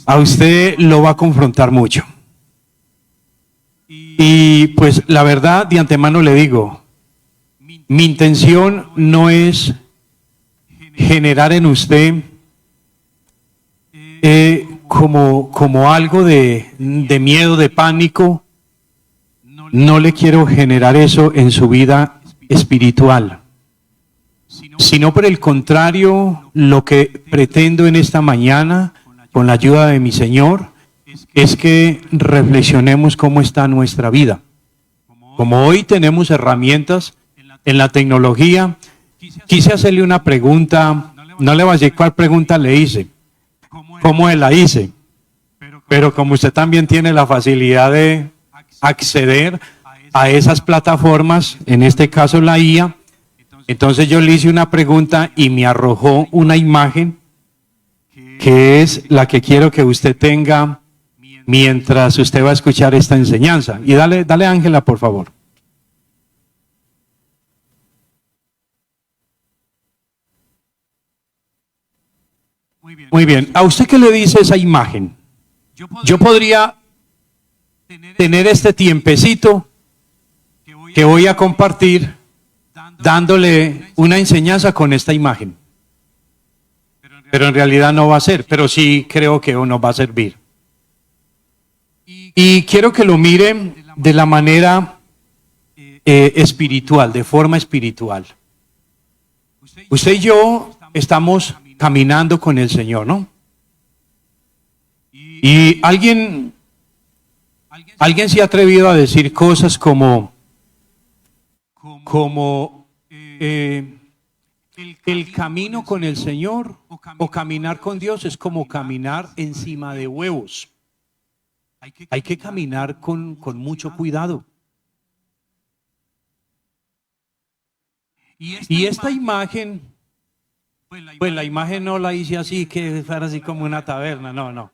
a usted lo va a confrontar mucho. Y pues la verdad, de antemano le digo, mi intención no es generar en usted como algo de miedo, de pánico. No le quiero generar eso en su vida espiritual, sino por el contrario, lo que pretendo en esta mañana, con la ayuda de mi Señor, es que reflexionemos cómo está nuestra vida. Como hoy tenemos herramientas en la tecnología, quise hacerle una pregunta, no le voy a decir cuál pregunta le hice, cómo la hice, pero como usted también tiene la facilidad de acceder a esas plataformas, en este caso la IA, entonces yo le hice una pregunta y me arrojó una imagen que es la que quiero que usted tenga mientras usted va a escuchar esta enseñanza. Y dale Ángela, por favor. Muy bien. ¿A usted qué le dice esa imagen? Yo podría tener este tiempecito que voy a compartir dándole una enseñanza con esta imagen. Pero en realidad no va a ser, pero sí creo que nos va a servir. Y quiero que lo miren de la manera espiritual, de forma espiritual. Usted y yo estamos caminando con el Señor, ¿no? Y alguien se ha atrevido a decir cosas como el camino con el Señor o caminar con Dios es como caminar encima de huevos. Hay que caminar con mucho cuidado. Y esta imagen, pues la imagen no la hice así, que fuera así como una taberna, no,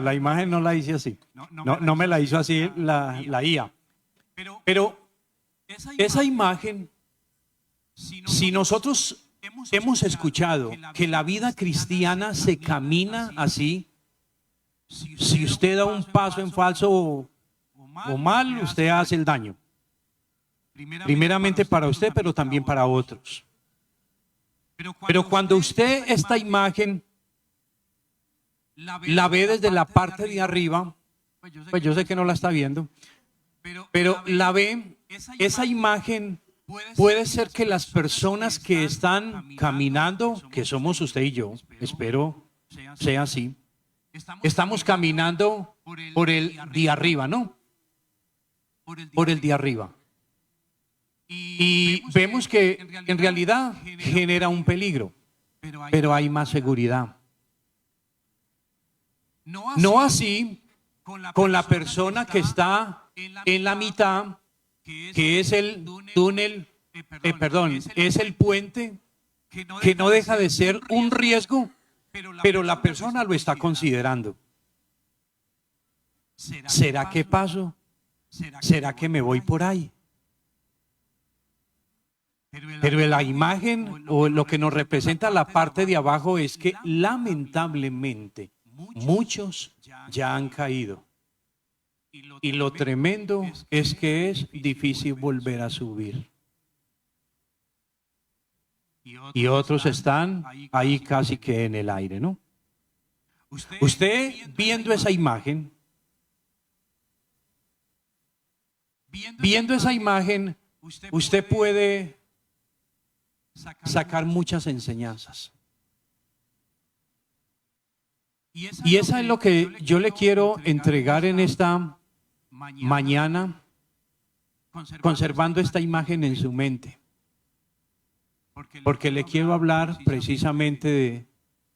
la imagen no la hice así. No me la hizo así la IA. Pero esa imagen, si nosotros hemos escuchado que la vida cristiana se camina así, si usted da un paso en falso o mal, usted hace el daño. Primeramente para usted, pero también para otros. Pero cuando usted esta imagen la ve desde la parte de arriba, pues yo sé que no la está viendo, pero la ve, esa imagen puede ser que las personas que están caminando, que somos usted y yo, espero sea así, estamos caminando por el de arriba, ¿no? Por el de arriba. Y vemos que en realidad genera un peligro, pero hay más seguridad. No así con la persona que está en la mitad, que es el túnel, es el puente, que no deja de ser un riesgo, pero la persona lo está considerando. ¿Será que paso? ¿Será que me voy por ahí? Pero la imagen o lo que nos representa la parte de abajo es que lamentablemente muchos ya han caído. Y lo tremendo es que es difícil volver a subir. Y otros están ahí casi que en el aire, ¿no? Usted viendo esa imagen, usted puede sacar muchas enseñanzas. Y esa es lo que yo le quiero entregar en esta mañana, conservando esta imagen en su mente. Porque le quiero hablar precisamente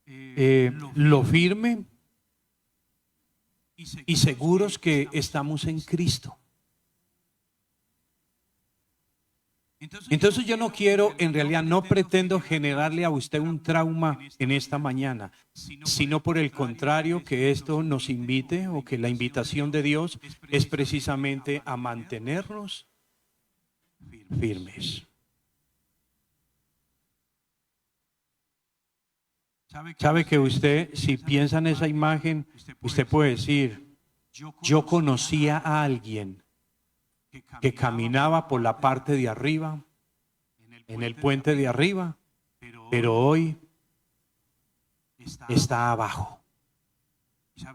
de lo firme y seguros que estamos en Cristo. Entonces yo no quiero, en realidad no pretendo generarle a usted un trauma en esta mañana, sino por el contrario, que esto nos invite o que la invitación de Dios es precisamente a mantenernos firmes. Sabe que usted, si piensa en esa imagen, usted puede decir, yo conocía a alguien que caminaba por la parte de arriba, en el puente de arriba, pero hoy está abajo.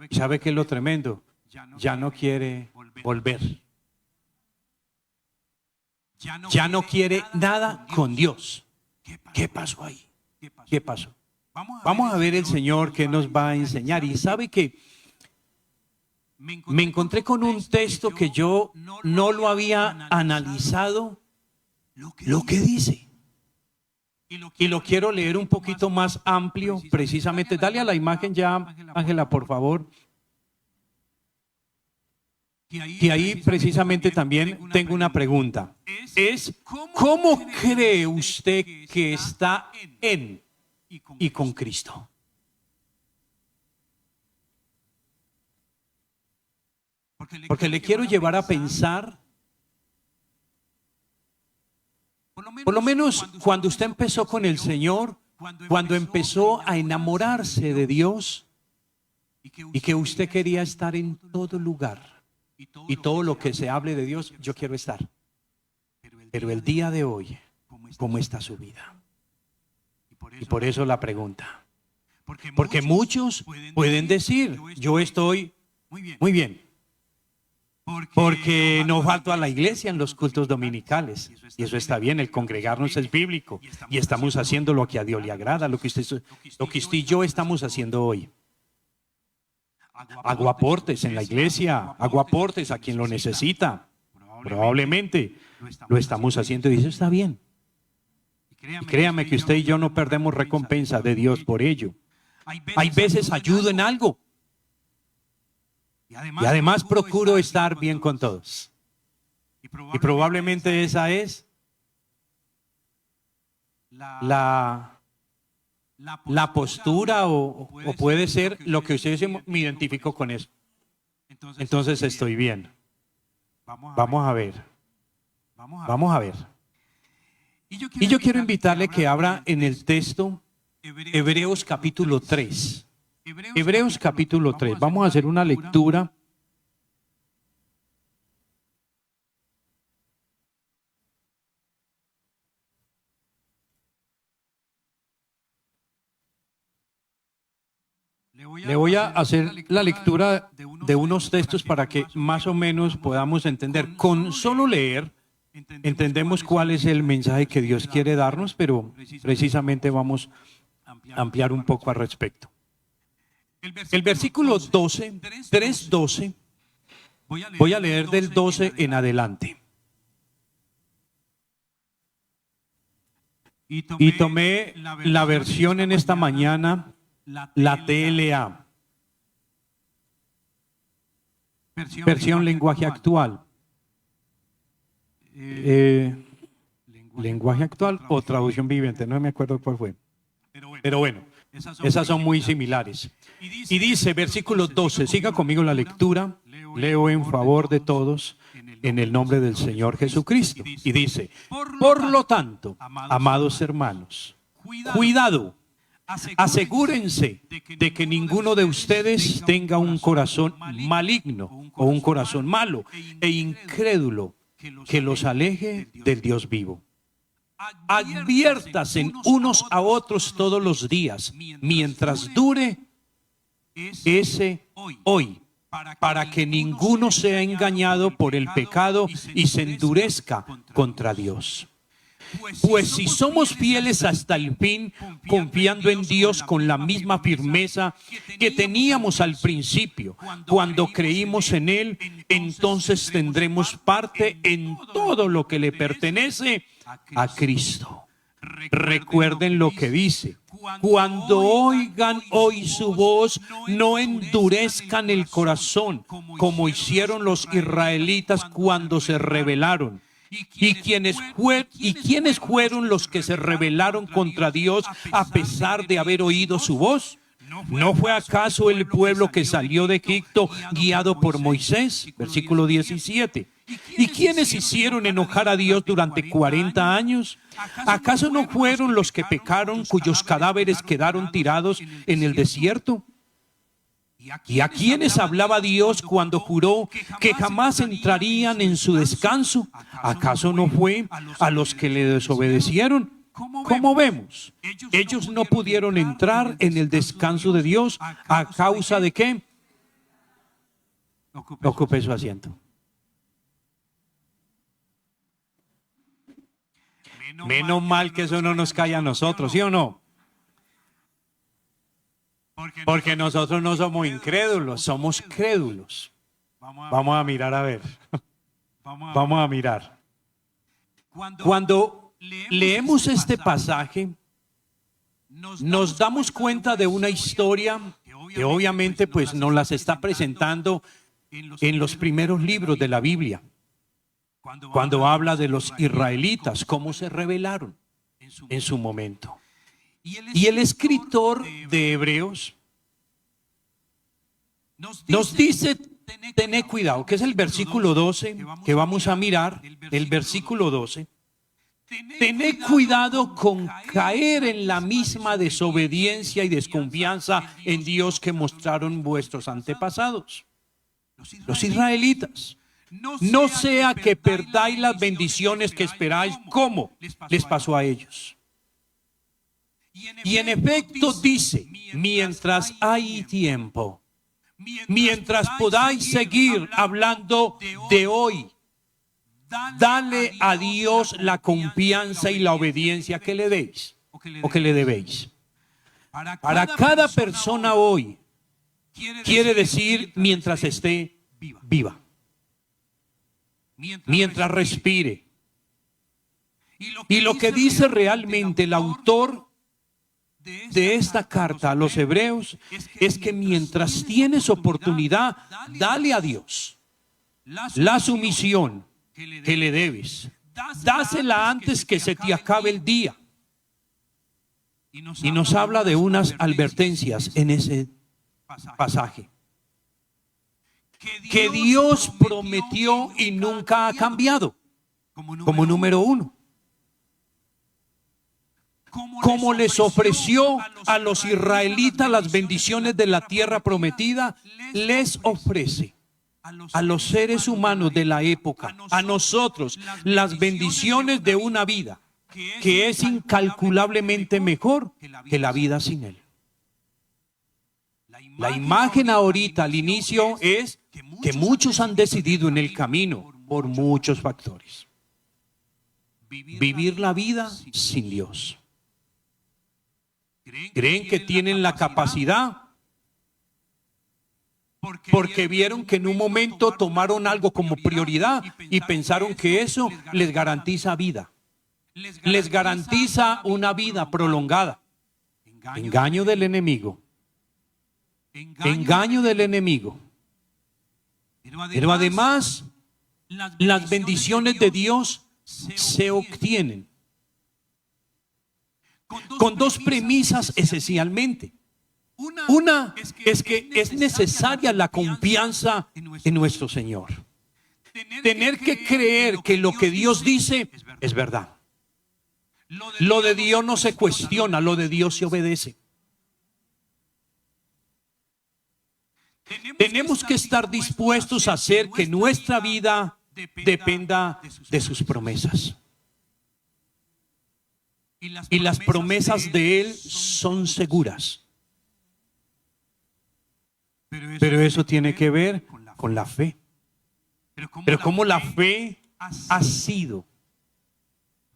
¿Y sabe qué es lo tremendo? Ya no quiere volver. Ya no quiere nada con Dios. ¿Qué pasó ahí? ¿Qué pasó? Vamos a ver el Señor que nos va a enseñar. Y sabe que me encontré con un texto que yo no lo había analizado lo que dice. Y lo quiero leer un poquito más amplio, precisamente. Dale a la imagen ya, Ángela, por favor. Y ahí precisamente también tengo una pregunta. Es, ¿cómo cree usted que está en y con Cristo? Porque le quiero llevar a pensar, por lo menos cuando usted empezó con el Señor, cuando empezó a enamorarse de Dios y que usted quería estar en todo lugar y todo lo que se hable de Dios, yo quiero estar. Pero el día de hoy, ¿cómo está su vida? Y por eso la pregunta. Porque muchos pueden decir, yo estoy muy bien. Porque no falto a la iglesia en los cultos dominicales. Y eso está bien, el congregarnos es bíblico. Y estamos haciendo lo que a Dios le agrada, lo que usted y yo estamos haciendo hoy. Hago aportes en la iglesia, hago aportes a quien lo necesita. Probablemente lo estamos haciendo y eso está bien. Y créame que usted y yo no perdemos recompensa de Dios por ello. Hay veces ayudo en algo. Y además procuro estar bien con todos. Y probablemente esa es la postura o puede ser lo que usted dice, me identifico con eso. Entonces estoy bien. Vamos a ver. Vamos a ver. Y yo quiero invitarle que abra en el texto Hebreos capítulo 3. Hebreos capítulo 3. Vamos a hacer una lectura. Le voy a hacer la lectura de unos textos para que más o menos podamos entender. Con solo leer, entendemos cuál es el mensaje que Dios quiere darnos, pero precisamente vamos a ampliar un poco al respecto. El versículo 12, 3:12, voy a leer del 12 en adelante. Y tomé la versión en esta mañana, la TLA, versión lenguaje actual. Lenguaje actual o traducción viviente, no me acuerdo cuál fue. Pero bueno, esas son muy similares. Y dice, versículo 12, siga conmigo la lectura, leo en favor de todos en el nombre del Señor Jesucristo. Y dice, por lo tanto, amados hermanos, cuidado, asegúrense de que ninguno de ustedes tenga un corazón maligno o un corazón malo e incrédulo que los aleje del Dios vivo. Adviértanse unos a otros todos los días, mientras dure ese hoy, para que ninguno sea engañado por el pecado y se endurezca contra Dios. Pues si somos fieles hasta el fin, confiando en Dios con la misma firmeza que teníamos al principio, cuando creímos en Él, entonces tendremos parte en todo lo que le pertenece a Cristo. Recuerden lo que dice: cuando oigan hoy su voz, no endurezcan el corazón, como hicieron los israelitas cuando se rebelaron. ¿Y quiénes fueron los que se rebelaron contra Dios a pesar de haber oído su voz? ¿No fue acaso el pueblo que salió de Egipto guiado por Moisés? Versículo 17. ¿Y quiénes hicieron enojar a Dios durante 40 años? ¿Acaso no fueron los que pecaron, cuyos cadáveres quedaron tirados en el desierto? ¿Y a quiénes hablaba Dios cuando juró que jamás entrarían en su descanso? ¿Acaso no fue a los que le desobedecieron? ¿Cómo vemos? Ellos no pudieron entrar en el descanso de Dios. ¿A causa de qué? Ocupe su asiento. Menos mal que eso no nos cae a nosotros, ¿sí o no? Porque nosotros no somos incrédulos, somos crédulos. Vamos a mirar a ver. Vamos a mirar. Cuando leemos este pasaje, nos damos cuenta de una historia que obviamente pues nos las está presentando en los primeros libros de la Biblia. Cuando habla de los israelitas, cómo se rebelaron en su momento. Y el escritor de Hebreos nos dice, tened cuidado, que es el versículo 12 que vamos a mirar, el versículo 12. Tened cuidado con caer en la misma desobediencia y desconfianza en Dios que mostraron vuestros antepasados, los israelitas. No sea que perdáis las bendiciones que esperáis, como les pasó a ellos. Y en efecto dice, mientras hay tiempo, mientras podáis seguir hablando de hoy, dale a Dios la confianza y la obediencia que le deis o que le debéis. Para cada persona hoy quiere decir mientras esté viva, mientras respire. Y lo que dice realmente el autor de esta carta a los hebreos es que mientras tienes oportunidad, dale a Dios la sumisión que le debes. Dásela antes que se te acabe el día. Y nos habla de unas advertencias en ese pasaje que Dios prometió y nunca ha cambiado. Como número uno, como les ofreció a los israelitas las bendiciones de la tierra prometida, les ofrece a los seres humanos de la época, a nosotros, las bendiciones de una vida que es incalculablemente mejor que la vida sin Él. La imagen ahorita al inicio es que muchos han decidido en el camino por muchos factores vivir la vida sin Dios. Creen que tienen la capacidad porque vieron que en un momento tomaron algo como prioridad y pensaron que eso les garantiza vida, les garantiza una vida prolongada. Engaño del enemigo. Engaño del enemigo. Pero además, las bendiciones de Dios se obtienen con dos premisas esencialmente. Una es que es necesaria la confianza en nuestro Señor. Tener que creer que lo que Dios dice es verdad. Lo de Dios no se cuestiona, lo de Dios se obedece. Tenemos que estar dispuestos a hacer que nuestra vida dependa de sus promesas. Y las promesas de Él son seguras. Pero eso tiene que ver con la fe. Pero como la fe ha sido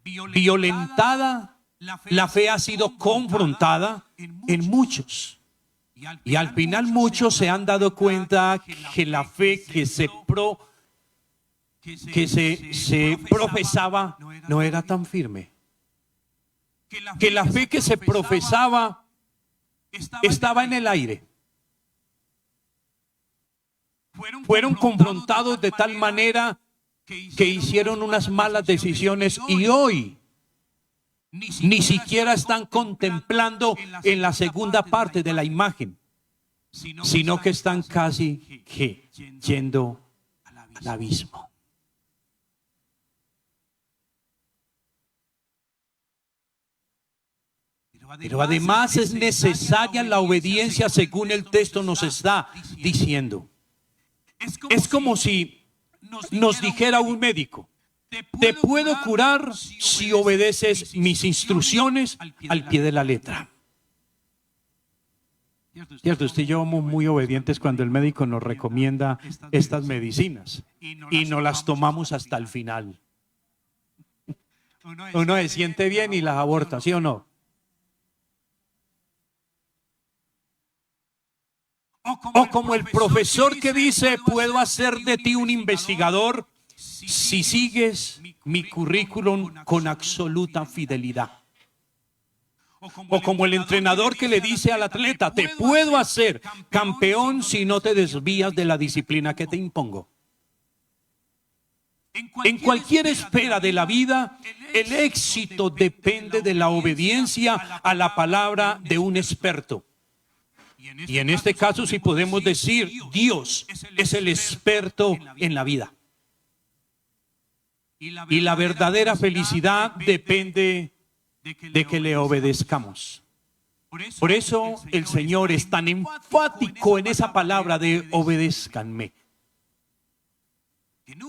violentada, la fe ha sido confrontada en muchos. Y al final muchos se han dado cuenta que la fe que se profesaba no era tan firme. Que la fe que se profesaba estaba en el aire. Fueron confrontados de tal manera que hicieron unas malas decisiones y hoy ni siquiera están contemplando en la segunda parte de la imagen, sino que están casi yendo al abismo. Pero además es necesaria la obediencia según el texto nos está diciendo. Es como si nos dijera un médico: te puedo curar si obedeces mis instrucciones al pie de la letra. Cierto, usted y yo somos muy obedientes cuando el médico nos recomienda estas medicinas y no las tomamos hasta el final. Uno se siente bien y las aborta, ¿sí o no? O como el profesor que dice: puedo hacer de ti un investigador si sigues mi currículum con absoluta fidelidad. O como el entrenador que le dice al atleta: te puedo hacer campeón si no te desvías de la disciplina que te impongo. En cualquier esfera de la vida, el éxito depende de la obediencia a la palabra de un experto. Y en este caso sí podemos decir: Dios es el experto en la vida. Y la verdadera felicidad depende de que le obedezcamos. Por eso el Señor es tan enfático en esa palabra de obedézcanme,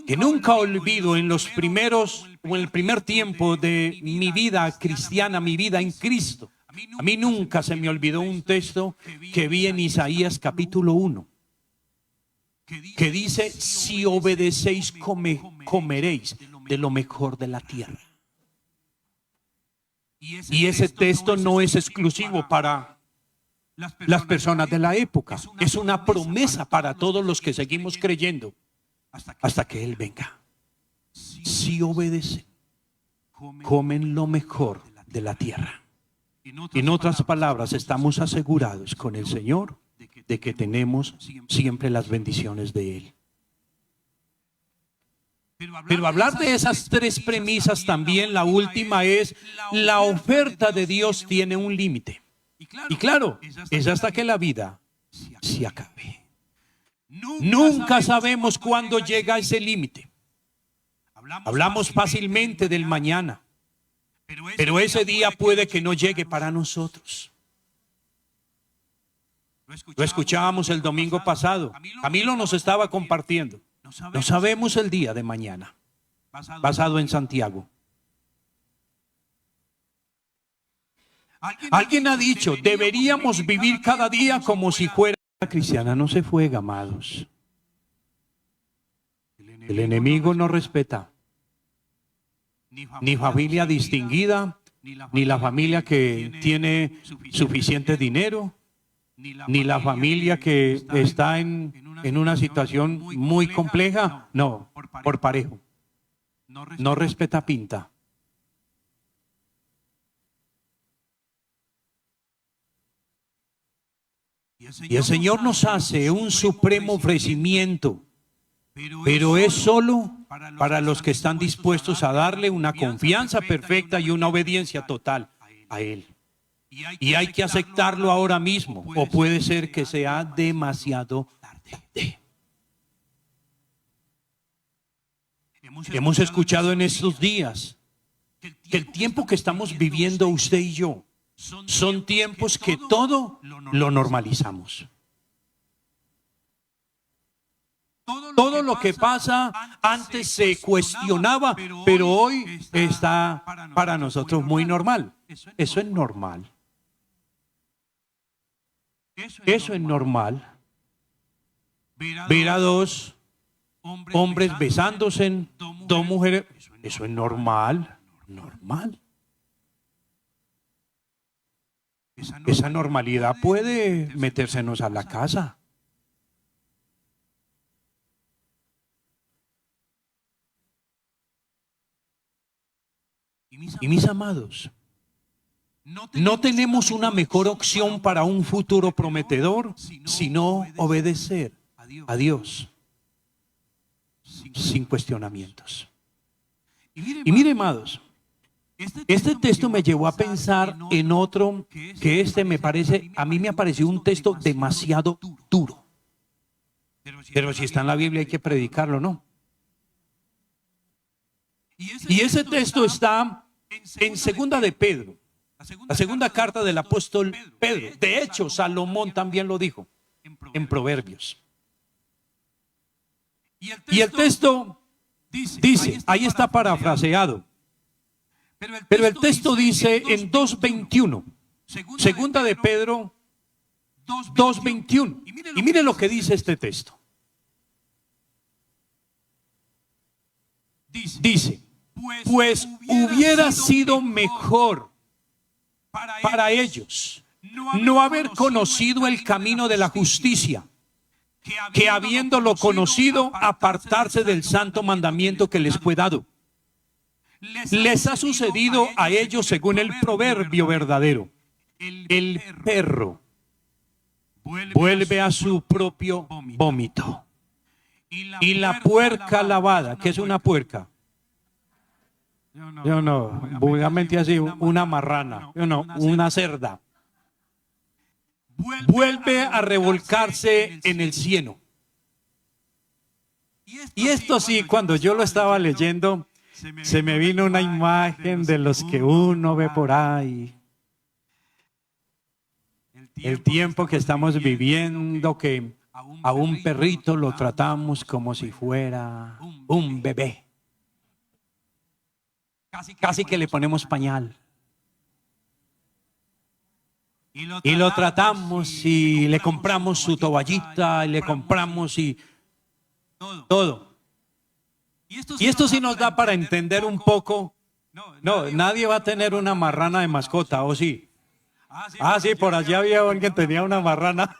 que nunca olvido en los primeros o en el primer tiempo de mi vida cristiana, mi vida en Cristo. A mí nunca se me olvidó un texto que vi en Isaías capítulo 1, que dice: si obedecéis, comeréis de lo mejor de la tierra. Y ese texto no es exclusivo para las personas de la época. Es una promesa para todos los que seguimos creyendo hasta que Él venga. Si obedecen, comen lo mejor de la tierra. En otras palabras, estamos asegurados con el Señor de que tenemos siempre las bendiciones de Él. Pero hablar de esas tres premisas también, la última es: la oferta de Dios tiene un límite. Y claro, es hasta que la vida se acabe. Nunca sabemos cuándo llega ese límite. Hablamos fácilmente del mañana, pero ese día puede que no llegue para nosotros. Lo escuchábamos el domingo pasado. Camilo nos estaba compartiendo. No sabemos el día de mañana, basado en Santiago. Alguien ha dicho: deberíamos vivir cada día como si fuera. La cristiana no se juega, amados. El enemigo no respeta ni familia distinguida, ni la familia que tiene suficiente dinero, ni la familia que está en una situación muy compleja. No, por parejo. No respeta pinta. Y el Señor nos hace un supremo ofrecimiento, pero es solo para los que están dispuestos a darle una confianza perfecta y una obediencia total a Él. Y hay que aceptarlo ahora mismo, o puede ser que sea demasiado tarde. Hemos escuchado en estos días que el tiempo que estamos viviendo usted y yo son tiempos que todo lo normalizamos. Todo lo que pasa antes se cuestionaba, pero hoy está para nosotros muy normal. Eso es normal. Eso es normal. Ver a dos hombres besándose, dos mujeres, eso es normal. Normal. Esa normalidad puede metérsenos a la casa. Y mis amados, no tenemos una mejor opción para un futuro prometedor sino obedecer a Dios sin cuestionamientos. Y mire, amados, este texto me llevó a pensar en otro que a mí me ha parecido un texto demasiado duro. Pero si está en la Biblia hay que predicarlo, ¿no? Y ese texto está en 2 de Pedro, La segunda carta del apóstol Pedro. De hecho, Salomón también lo dijo en Proverbios. Y el texto dice, ahí está parafraseado, pero el texto dice en 2:21, segunda de Pedro 2:21. Y mire lo que dice este texto. Dice, pues hubiera sido mejor para ellos no haber conocido el camino de la justicia, que habiéndolo conocido, apartarse del santo mandamiento que les fue dado. Les ha sucedido a ellos según el proverbio verdadero. El perro vuelve a su propio vómito. Y la puerca lavada, ¿qué es una puerca? Yo no, vulgarmente así, una marrana, yo no, una cerda. Vuelve a revolcarse en el cieno. Y esto sí, cuando yo lo estaba leyendo, se me vino una imagen de los que uno ve por ahí. El tiempo que estamos viviendo, que a un perrito lo tratamos como si fuera un bebé. Casi que le ponemos pañal. Y lo tratamos y le compramos su toallita, y le compramos y todo. Y esto sí nos da para entender un poco. No, nadie va a tener una marrana de mascota, ¿o sí? Ah, sí, por allá había alguien que tenía una marrana.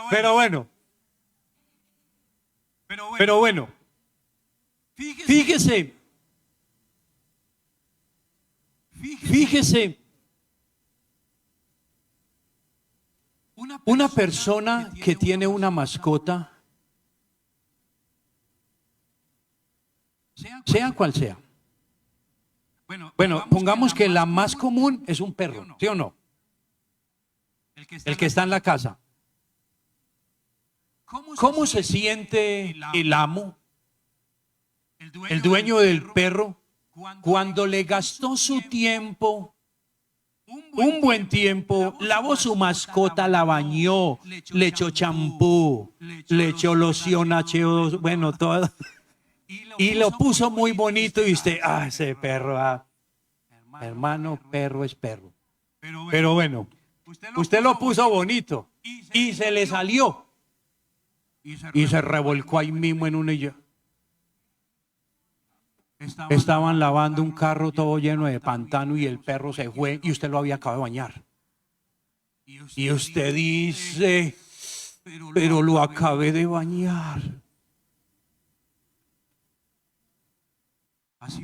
Pero bueno. Fíjese. Una persona que tiene una mascota, sea cual sea. Bueno, pongamos que la más común es un perro, ¿sí o no? El que está en la casa. ¿Cómo se siente el amo, el dueño del perro, cuando le gastó su tiempo, un buen tiempo, lavó su mascota, la bañó, le echó champú, le echó loción H2, bueno, todo, y lo puso muy bonito y usted, ese perro, hermano, perro es perro. Pero bueno, usted lo puso bonito y se le salió y se revolcó ahí mismo en una y yo. Estaban lavando un carro todo lleno de pantano y el perro se fue y usted lo había acabado de bañar. Y usted dice, pero lo acabé de bañar.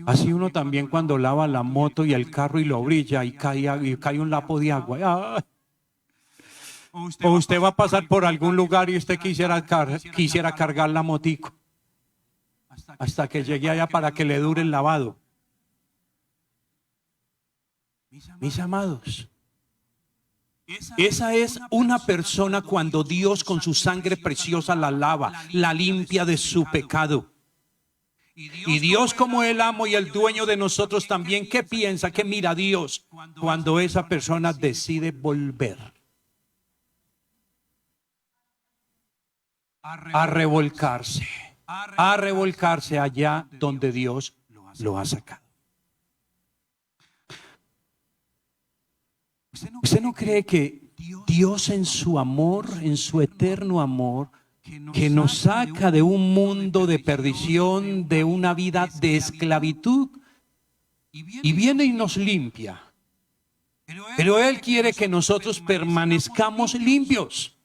Así uno también cuando lava la moto y el carro y lo brilla y cae un lapo de agua. ¡Ay! O usted va a pasar por algún lugar y usted quisiera cargar la motico hasta que llegue allá para que le dure el lavado. Mis amados, esa es una persona cuando Dios con su sangre preciosa la lava, la limpia de su pecado. Y Dios como el amo y el dueño de nosotros también, ¿qué piensa? ¿Qué mira Dios cuando esa persona decide volver a revolcarse allá donde Dios lo ha sacado? ¿Usted no cree que Dios en su amor, en su eterno amor, que nos saca de un mundo de perdición, de una vida de esclavitud, y viene y nos limpia? Pero Él quiere que nosotros permanezcamos limpios.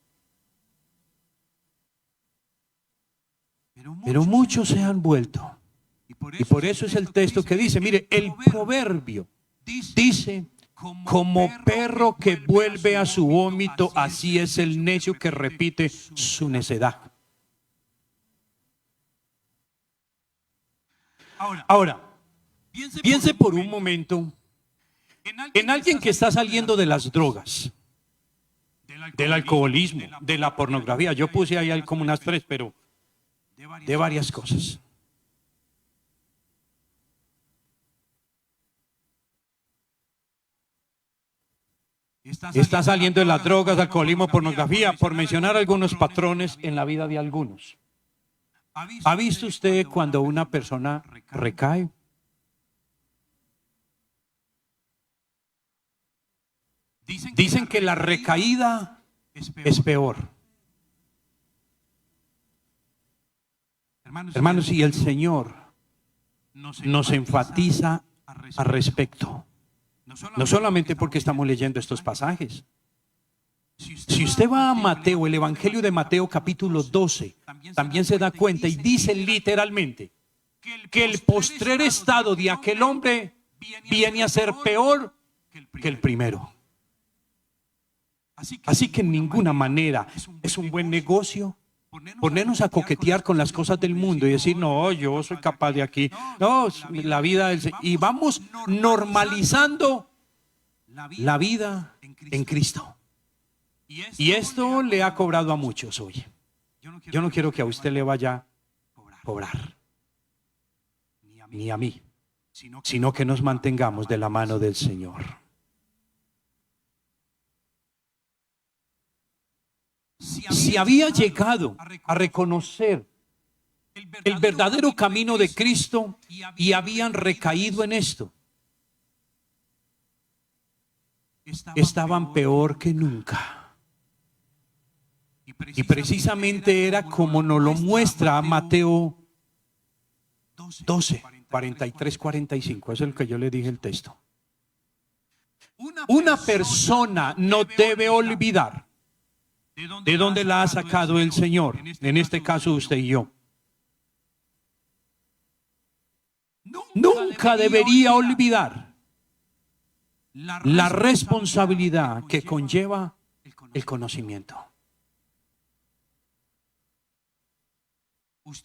Pero muchos se han vuelto. Y por eso es el texto que dice, mire, el proverbio dice, como perro que vuelve a su vómito, así es el necio que repite su necedad. Ahora, piense por un momento en alguien que está saliendo de las drogas, del alcoholismo, de la pornografía. Yo puse ahí como unas 3, pero de varias cosas. Está saliendo de las drogas, alcoholismo, pornografía, por mencionar algunos patrones en la vida de algunos. ¿Ha visto usted cuando una persona recae? Dicen que la recaída es peor. Hermanos, y el Señor nos enfatiza al respecto. No solamente porque estamos leyendo estos pasajes. Si usted va a Mateo, el Evangelio de Mateo capítulo 12, también se da cuenta y dice literalmente que el postrer estado de aquel hombre viene a ser peor que el primero. Así que en ninguna manera es un buen negocio ponernos a coquetear con las cosas del mundo y decir, no, yo soy capaz de aquí. No, la vida del Señor. Y vamos normalizando la vida en Cristo. Y esto le ha cobrado a muchos hoy. Yo no quiero que a usted le vaya a cobrar, ni a mí, sino que nos mantengamos de la mano del Señor. Si había llegado a reconocer el verdadero camino de Cristo y habían recaído en esto, estaban peor que nunca. Y precisamente era como nos lo muestra Mateo 12, 43, 45. Eso es lo que yo le dije el texto. Una persona no debe olvidar de dónde la ha sacado el Señor. En este caso usted y yo. Nunca debería olvidar la responsabilidad que conlleva el conocimiento.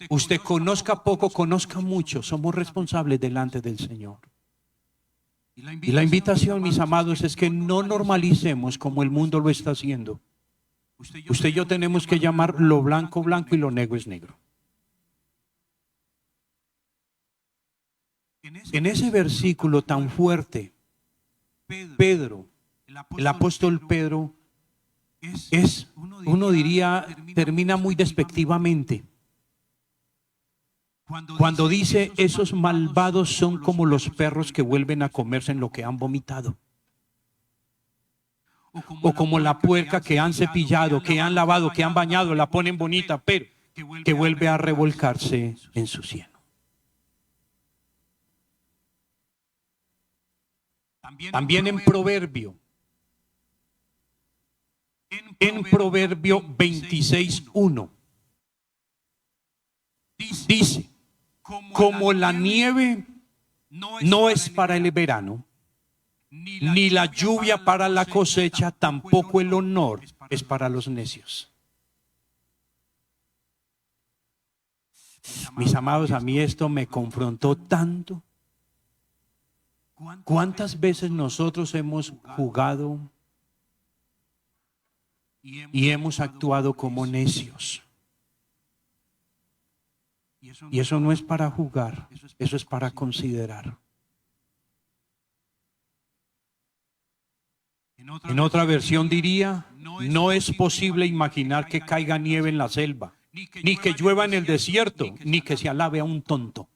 Usted conozca poco, conozca mucho, somos responsables delante del Señor. Y la invitación, mis amados, es que no normalicemos como el mundo lo está haciendo. Usted y yo tenemos que llamar lo blanco blanco y lo negro es negro. En ese versículo tan fuerte, Pedro, el apóstol Pedro, uno diría, termina muy despectivamente. Cuando dice, esos malvados son como los perros que vuelven a comerse en lo que han vomitado. O como la puerca que han cepillado, que han lavado, que han bañado, la ponen bonita, pero que vuelve a revolcarse en su cieno. También en Proverbio 26:1 dice, como la nieve no es para el verano, ni la lluvia para la cosecha, tampoco el honor es para los necios. Mis amados, a mí esto me confrontó tanto. ¿Cuántas veces nosotros hemos jugado y hemos actuado como necios? Y eso no es para jugar, eso es para considerar. En otra versión diría, no es posible imaginar que caiga nieve en la selva, ni que llueva en el desierto, ni que se alabe a un tonto.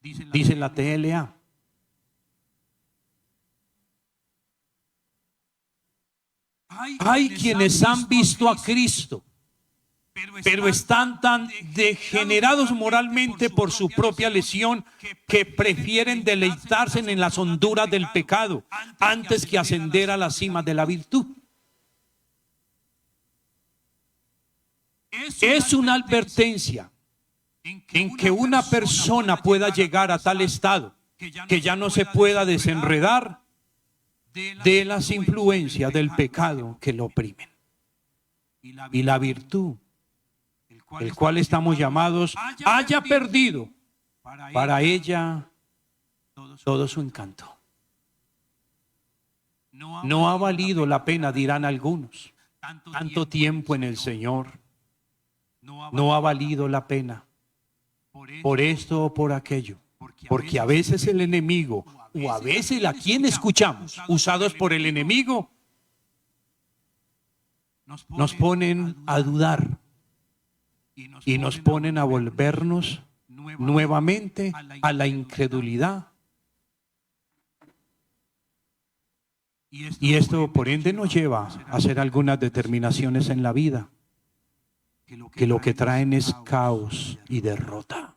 Dice la TLA. Hay quienes han visto a Cristo, pero están tan degenerados moralmente por su propia lesión que prefieren deleitarse en las honduras del pecado antes que ascender a la cima de la virtud. Es una advertencia en que una persona pueda llegar a tal estado que ya no se pueda desenredar de las influencias del pecado que lo oprimen. Y la virtud, el cual estamos llamados, haya perdido para ella todo su encanto. No ha valido la pena, dirán algunos, tanto tiempo en el Señor. No ha valido la pena por esto o por aquello. Porque a veces el enemigo o a veces a quien escuchamos, usados por el enemigo, nos ponen a dudar y nos ponen a volvernos nuevamente a la incredulidad. Y esto, por ende, nos lleva a hacer algunas determinaciones en la vida que lo que traen es caos y derrota.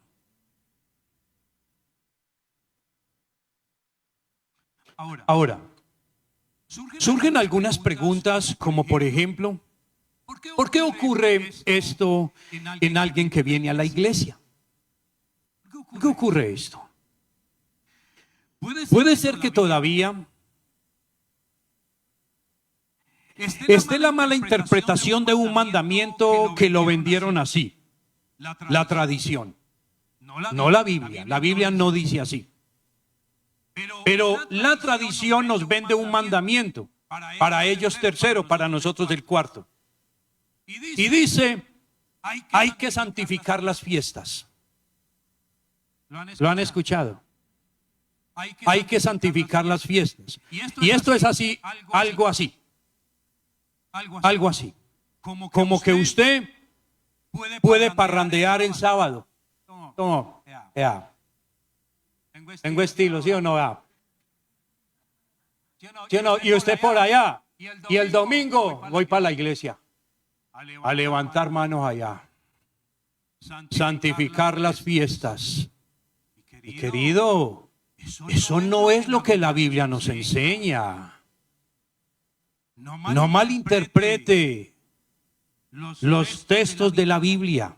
Ahora, surgen algunas preguntas como, por ejemplo, ¿por qué ocurre esto en alguien que viene a la iglesia? ¿Por qué ocurre esto? Puede ser que todavía esté la mala interpretación de un mandamiento que lo vendieron así, la tradición, no la Biblia. La Biblia no dice así. Pero la tradición nos vende un mandamiento, para ellos tercero, para nosotros el cuarto. Y dice, hay que santificar las fiestas. ¿Lo han escuchado? Hay que santificar las fiestas. Y esto es así, algo así. Algo así. Como que usted puede parrandear el sábado. No, ya. Tengo estilo, ¿sí o no? ¿Sí o no? Y usted por allá. Y el domingo voy para la iglesia a levantar manos allá. Santificar las fiestas. Y querido, eso no es lo que la Biblia nos enseña. No malinterprete los textos de la Biblia.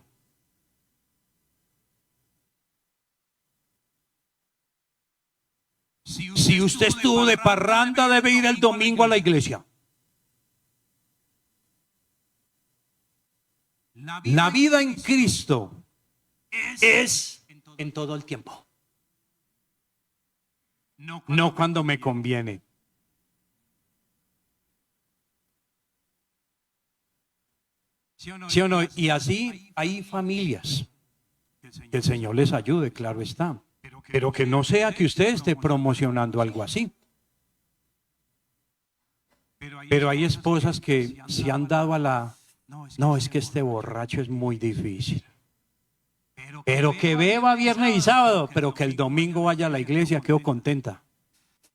Si usted estuvo de parranda, debe ir el domingo a la iglesia. La vida en Cristo es en todo el tiempo. No cuando me conviene. ¿Sí o no? Y así hay familias. Que el Señor les ayude, claro está. Pero que no sea que usted esté promocionando algo así. Pero hay esposas que se han dado a la... No, es que este borracho es muy difícil. Pero que beba viernes y sábado, pero que el domingo vaya a la iglesia, quedo contenta.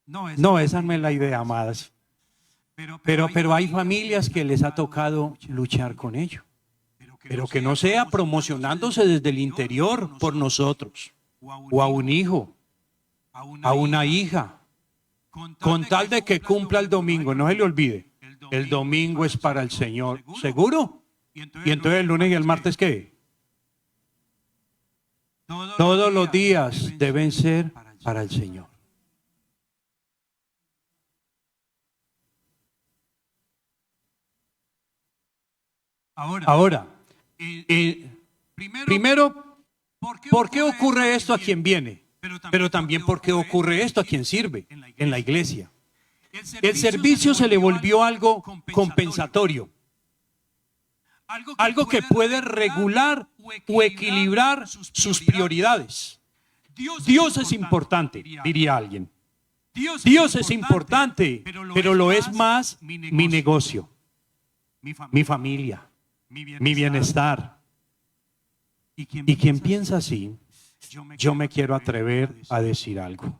No, esa no es la idea, amadas. Pero hay familias que les ha tocado luchar con ello. Pero que no sea promocionándose desde el interior por nosotros, o a un hijo, a una hija, con tal de que cumpla el domingo. No se le olvide, el domingo es para el Señor. ¿Seguro? Y entonces el lunes y el martes, ¿qué? Todos los días deben ser para el Señor. Ahora, primero, ¿por qué ocurre esto a quien viene? Pero también ¿por qué ocurre esto a quien sirve en la iglesia? El servicio se le volvió algo compensatorio. Algo que puede regular o equilibrar sus prioridades. Dios es importante, diría alguien. Dios es importante, pero lo es más mi negocio, mi familia, mi bienestar. Y quien piensa así, yo me quiero atrever a decir algo.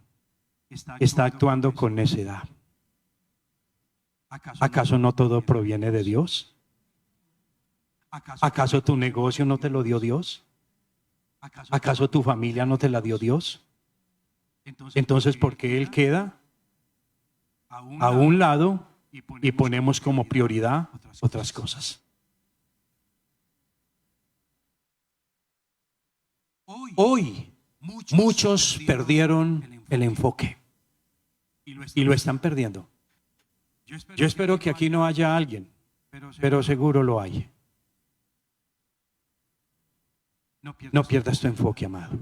Está actuando con necedad. ¿Acaso no todo proviene de Dios? ¿Acaso tu negocio no te lo dio Dios? ¿Acaso tu familia no te la dio Dios? Entonces, ¿por qué Él queda a un lado y ponemos como prioridad otras cosas? Hoy muchos perdieron el enfoque y lo están perdiendo. Yo espero que aquí no haya alguien, pero seguro lo hay. No pierdas tu enfoque, amado.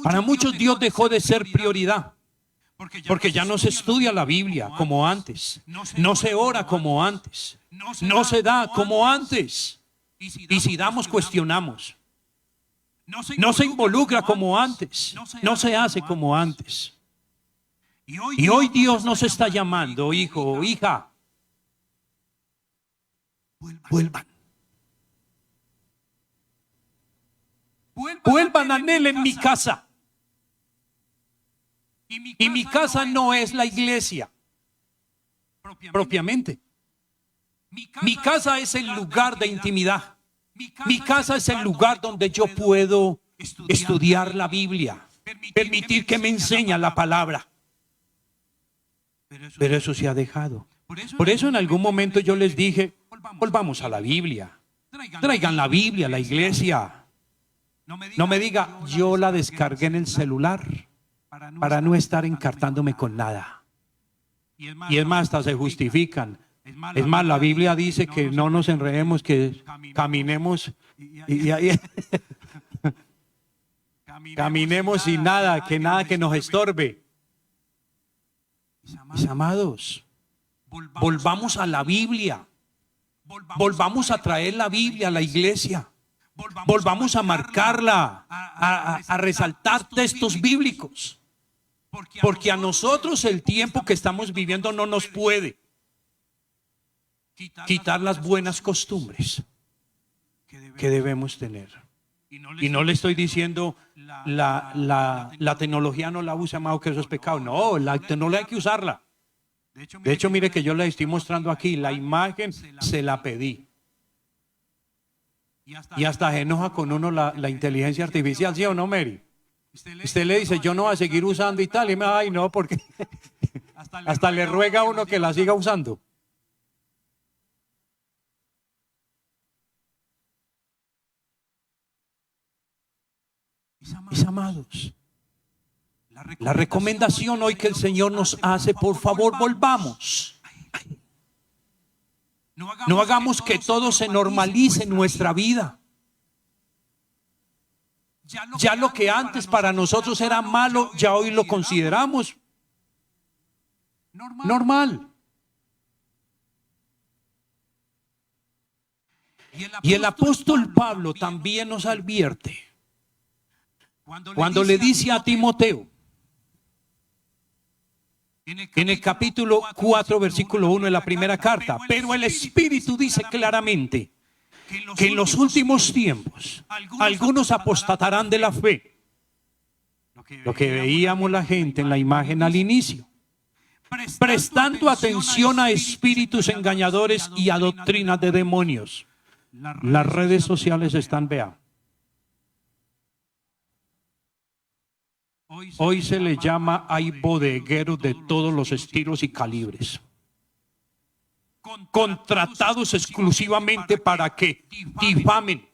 Para muchos Dios dejó de ser prioridad, porque ya no se estudia la Biblia como antes, no se ora como antes, no se da como antes, y si damos, cuestionamos. No se involucra como antes, no se hace como antes. Y hoy Dios nos está llamando, hijo o hija, vuelvan. Vuelvan a Él en mi casa. Y mi casa no es la iglesia, propiamente. Mi casa es el lugar de intimidad. Mi casa es el lugar donde yo puedo estudiar la Biblia, permitir que me enseñe la palabra. Pero eso se ha dejado. Por eso en algún momento yo les dije, volvamos a la Biblia. Traigan la Biblia a la iglesia. No me diga, yo la descargué en el celular para no estar encartándome con nada. Y es más, hasta se justifican. Es más, la Biblia dice que no nos enredemos, que caminemos caminemos sin nada que nos estorbe. Mis amados, volvamos a la Biblia. Volvamos a traer la Biblia a la iglesia. Volvamos a marcarla, a resaltar textos bíblicos. Porque a nosotros el tiempo que estamos viviendo no nos puede quitar las buenas costumbres que debemos tener. Y no le estoy diciendo la tecnología no la use, amado, que eso es pecado. No, la tecnología hay que usarla. De hecho, mire que yo le estoy mostrando aquí la imagen, se la pedí. Y hasta se enoja con uno la inteligencia artificial, ¿sí o no, Mary? Usted le dice, yo no voy a seguir usando y tal, y me ay no, porque hasta le ruega a uno que la siga usando. Mis amados, la recomendación hoy que el Señor nos hace, por favor, volvamos. No hagamos que todo se normalice en nuestra vida. Ya lo que antes para nosotros era malo, ya hoy lo consideramos normal. Y el apóstol Pablo también nos advierte cuando le dice a Timoteo, en el capítulo 4, versículo 1 de la primera carta, pero el Espíritu dice claramente que en los últimos tiempos algunos apostatarán de la fe. Lo que veíamos la gente en la imagen al inicio, prestando atención a espíritus engañadores y a doctrinas de demonios. Las redes sociales están, vea. Hoy se le llama, hay bodegueros de todos los estilos y calibres, contratados exclusivamente para que difamen,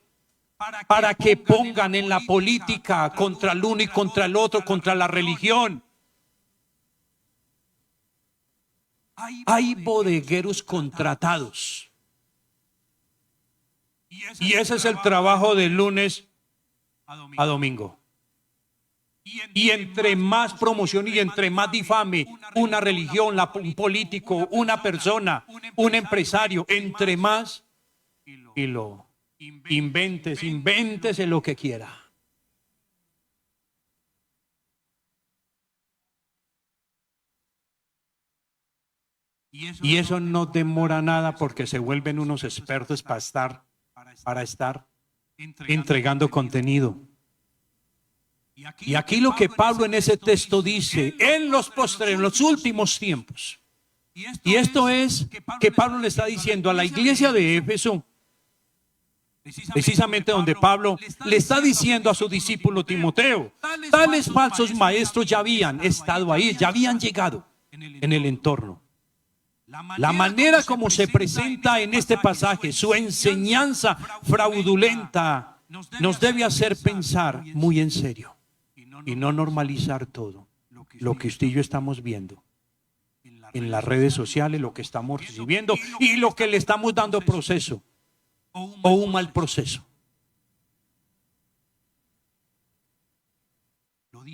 para que pongan en la política contra el uno y contra el otro, contra la religión. Hay bodegueros contratados. Y ese es el trabajo de lunes a domingo. Y entre más promoción y entre más difame una religión, un político, una persona, un empresario, entre más y lo invéntese lo que quiera. Y eso no demora nada porque se vuelven unos expertos para estar entregando contenido. Y aquí lo que Pablo en ese texto dice, en los últimos tiempos. Y esto es que Pablo le está diciendo a la iglesia de Éfeso, precisamente donde Pablo le está diciendo a su discípulo Timoteo, tales falsos maestros ya habían estado ahí, ya habían llegado en el entorno. La manera como se presenta en este pasaje, su enseñanza fraudulenta, nos debe hacer pensar muy en serio y no normalizar todo lo que usted y yo estamos viendo en las redes sociales, lo que estamos recibiendo y lo que le estamos dando proceso o un mal proceso.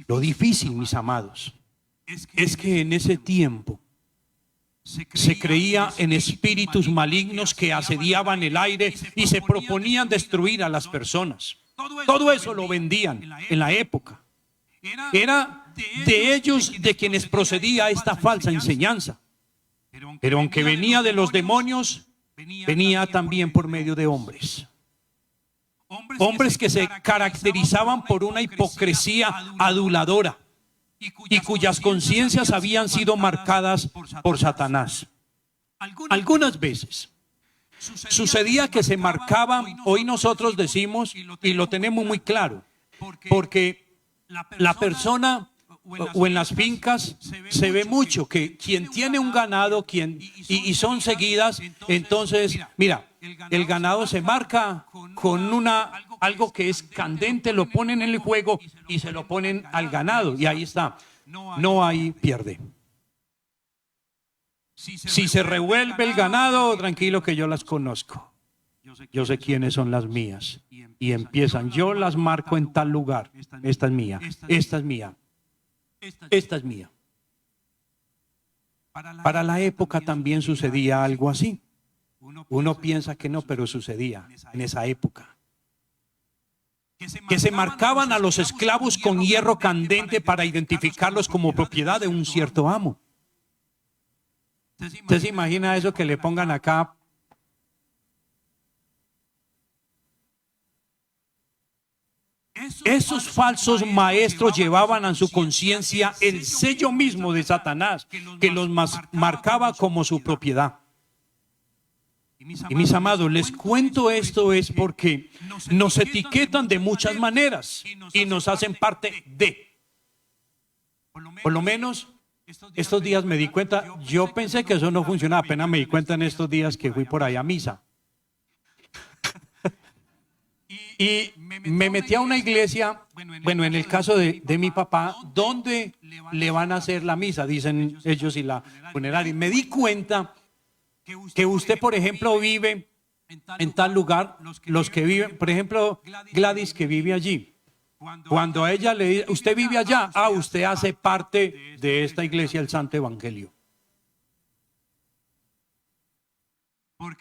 Lo difícil, mis amados, es que en ese tiempo se creía en espíritus malignos que asediaban el aire y se proponían destruir a las personas. Todo eso lo vendían en la época. Era de ellos de quienes procedía esta falsa enseñanza. Pero aunque venía de los demonios, venía también por medio de hombres. Hombres que se caracterizaban por una hipocresía aduladora y cuyas conciencias habían sido marcadas por Satanás. Algunas veces sucedía que se marcaban, hoy nosotros decimos, y lo tenemos muy claro, porque la persona o en las fincas se ve mucho que quien tiene un ganado y son seguidas, entonces, mira, el ganado se marca con algo que es candente, lo ponen en el juego y se lo ponen al ganado y ahí está, no hay pierde. Si se revuelve el ganado, tranquilo que yo las conozco. Yo sé quiénes son las mías. Y empiezan, yo las marco en tal lugar. Esta es mía, esta es mía, esta es mía. Para la época también sucedía algo así. Uno piensa que no, pero sucedía en esa época. Que se marcaban a los esclavos con hierro candente para identificarlos como propiedad de un cierto amo. ¿Usted se imagina eso que le pongan acá? Esos falsos maestros llevaban a su conciencia el sello mismo de Satanás, que los marcaba como su propiedad. Y mis amados, les cuento esto es porque nos etiquetan de muchas maneras y nos hacen parte de. Por lo menos estos días me di cuenta, yo pensé que eso no funcionaba, apenas me di cuenta en estos días que fui por ahí a misa. Y me metí a una iglesia, bueno, en el caso de mi papá, donde le van a hacer la misa, dicen ellos, y la funeraria. Y me di cuenta que usted, por ejemplo, vive en tal lugar, los que viven, por ejemplo, Gladys que vive allí. Cuando a ella le dice, usted vive allá, usted hace parte de esta iglesia, el Santo Evangelio.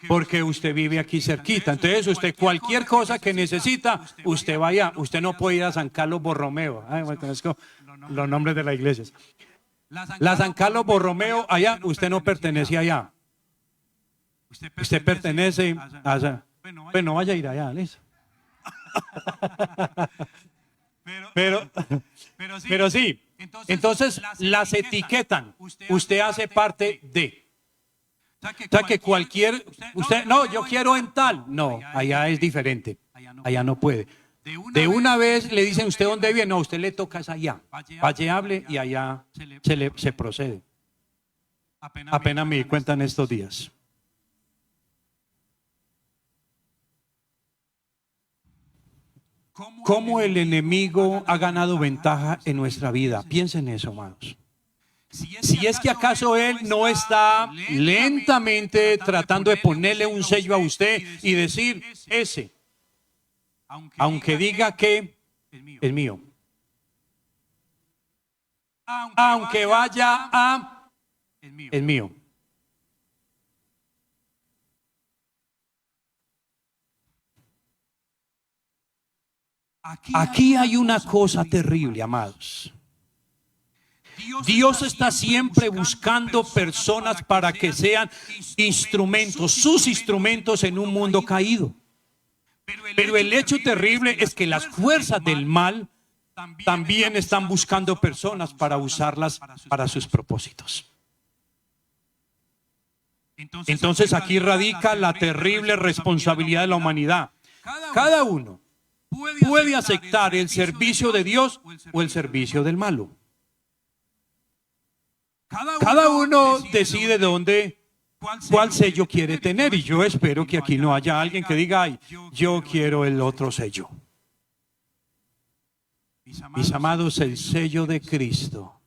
Porque usted vive aquí cerquita. Entonces usted cualquier cosa que necesita, usted vaya. Usted no puede ir a San Carlos Borromeo. Bueno, conozco los nombres de las iglesias. La San Carlos Borromeo, allá, usted no pertenece allá. Usted pertenece a... Bueno, vaya a ir allá, listo. Pero sí, entonces las etiquetan. Usted hace parte de. O sea que cualquier, usted, no, yo quiero en tal. No, allá es diferente. Allá no puede. De una vez le dicen, ¿usted dónde viene? No, usted le toca es allá. Vaya, hable y allá se procede. Apenas me di cuenta en estos días. ¿Cómo el enemigo ha ganado ventaja en nuestra vida? Piensen en eso, amados. Si es que acaso él no está lentamente tratando de ponerle un sello a usted y decir, ese, aunque diga que es mío. Aunque vaya a, es mío. Aquí hay una cosa terrible, amados. Dios está siempre buscando personas para que sean instrumentos, sus instrumentos en un mundo caído. Pero el hecho terrible es que las fuerzas del mal también están buscando personas para usarlas para sus propósitos. Entonces aquí radica la terrible responsabilidad de la humanidad. Cada uno puede aceptar el servicio de Dios o el servicio del malo. Cada uno decide cuál sello quiere tener, y yo espero que aquí no haya alguien que diga, ay, yo quiero el otro sello. Mis amados, el sello de Cristo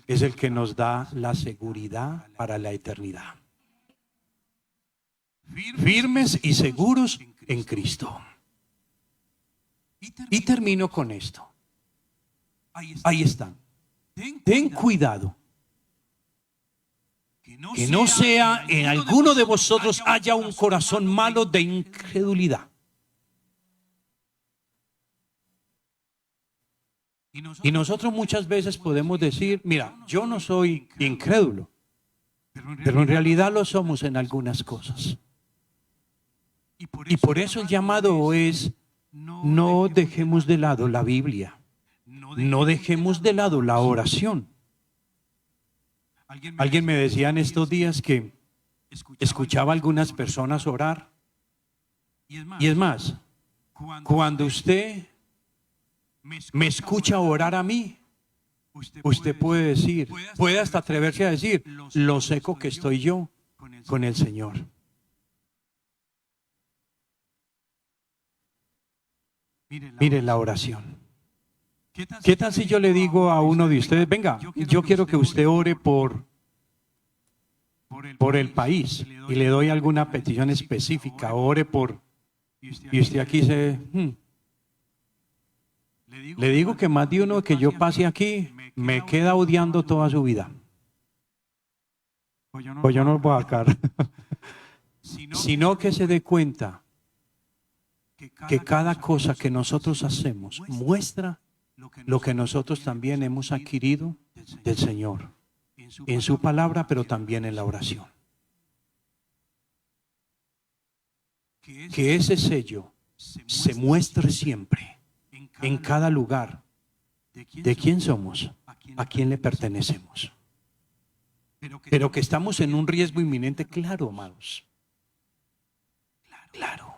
es el que nos da la seguridad para la eternidad. Firmes y seguros en Cristo. Y termino con esto. Ahí están. Ten cuidado. Que no sea en alguno de vosotros haya un corazón malo de incredulidad. Y nosotros muchas veces podemos decir, mira, yo no soy incrédulo, pero en realidad lo somos en algunas cosas. Y por eso el llamado es, no dejemos de lado la Biblia, no dejemos de lado la oración. Alguien me decía en estos días que escuchaba a algunas personas orar. Y es más, cuando usted me escucha orar a mí, usted puede decir, puede hasta atreverse a decir, lo seco que estoy yo con el Señor. Mire la oración. ¿Qué tal si yo le digo a uno de ustedes, venga, yo quiero que usted ore por el país y le doy alguna petición específica, ore por, y usted aquí se... Le digo que más de uno que yo pase aquí me queda odiando toda su vida. Pues yo no lo puedo sacar. Sino que se dé cuenta que cada cosa que nosotros hacemos muestra lo que nosotros también hemos adquirido del Señor, en su palabra, pero también en la oración. Que ese sello se muestre siempre, en cada lugar, de quién somos, a quién le pertenecemos. Pero que estamos en un riesgo inminente, claro, amados. Claro.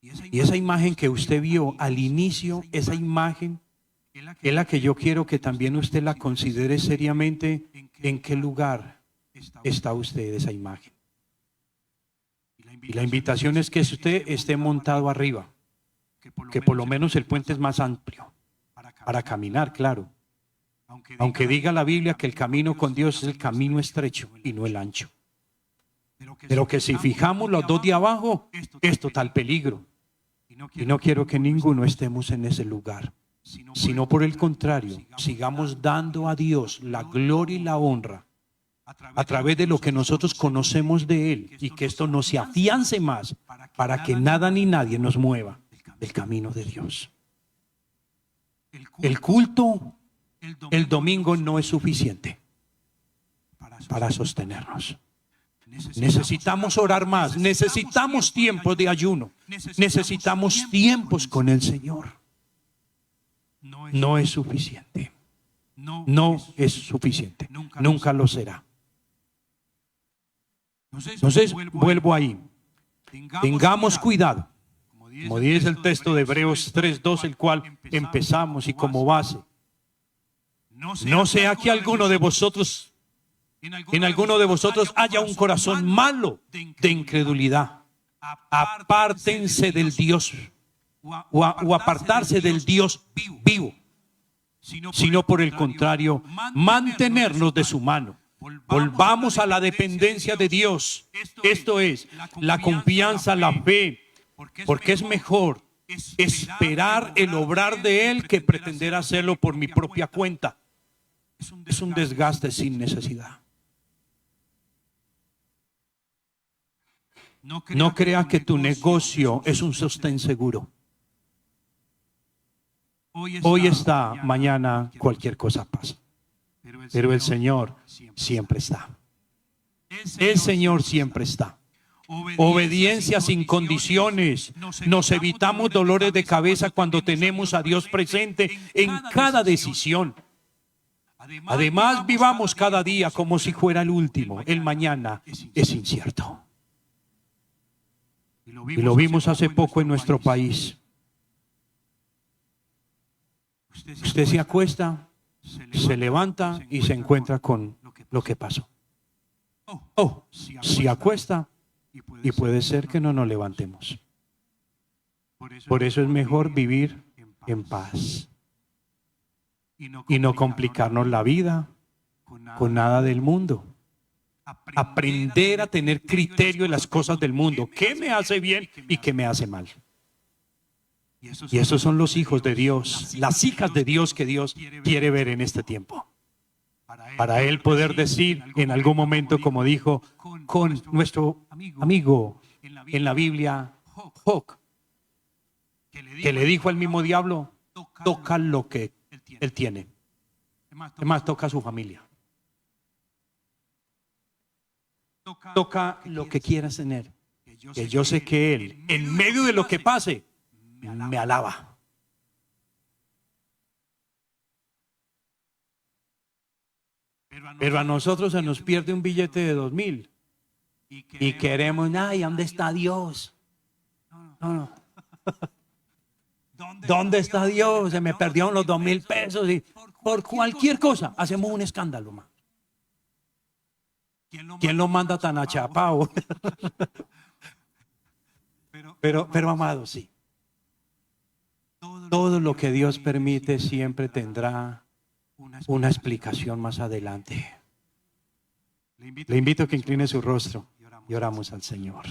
Y esa imagen que usted vio al inicio, esa imagen es la que yo quiero que también usted la considere seriamente. ¿En qué lugar está usted esa imagen? Y la invitación es que usted esté montado arriba, que por lo menos el puente es más amplio para caminar, claro. Aunque diga la Biblia que el camino con Dios es el camino estrecho y no el ancho. Pero que si fijamos los dos de abajo, es total peligro. Y no quiero que ninguno estemos en ese lugar, sino por el contrario, sigamos dando a Dios la gloria y la honra a través de lo que nosotros conocemos de Él, y que esto no se afiance más para que nada ni nadie nos mueva del camino de Dios. El culto el domingo no es suficiente para sostenernos. Necesitamos orar más, necesitamos tiempos de ayuno, necesitamos tiempos con el Señor. No es suficiente. No es suficiente. Nunca lo será. Entonces, vuelvo ahí. Tengamos cuidado. Como dice el texto de Hebreos 3:2, el cual empezamos y como base. No sea que alguno de vosotros, en alguno de vosotros haya un corazón malo de incredulidad. Apártense del Dios, o apartarse del Dios vivo, sino por el contrario, mantenernos de su mano. Volvamos a la dependencia de Dios. Esto es, la confianza, la fe, porque es mejor esperar el obrar de Él que pretender hacerlo por mi propia cuenta. Es un desgaste sin necesidad. No crea que tu negocio es un sostén seguro. Hoy está, mañana cualquier cosa pasa. Pero el Señor siempre está. El Señor siempre está. Obediencia sin condiciones. Nos evitamos dolores de cabeza cuando tenemos a Dios presente en cada decisión. Además, vivamos cada día como si fuera el último. El mañana es incierto. Y lo vimos hace poco en nuestro país. Usted se acuesta, se levanta y se encuentra con lo que pasó. Se acuesta y puede ser que no nos levantemos. Por eso es mejor vivir en paz y no complicarnos la vida con nada del mundo. Aprender a tener criterio en las cosas del mundo. ¿Qué me hace bien y qué me hace mal? Y esos son los hijos de Dios, las hijas de Dios que Dios quiere ver en este tiempo. Para Él poder decir en algún momento, como dijo con nuestro amigo en la Biblia, Job, que le dijo al mismo diablo, toca lo que él tiene. Es más, toca a su familia. Toca lo que quieras tener. Que yo sé que él, en medio de lo que pase, me alaba. Pero a nosotros se nos pierde un billete de 2.000 y queremos, ay, ¿dónde está Dios? No. ¿Dónde está Dios? Se me perdieron los 2.000 pesos y por cualquier cosa hacemos un escándalo más. ¿Quién lo manda tan achapado? Pero amado, sí. Todo lo que Dios permite siempre tendrá una explicación más adelante. Le invito a que incline su rostro y oramos al Señor.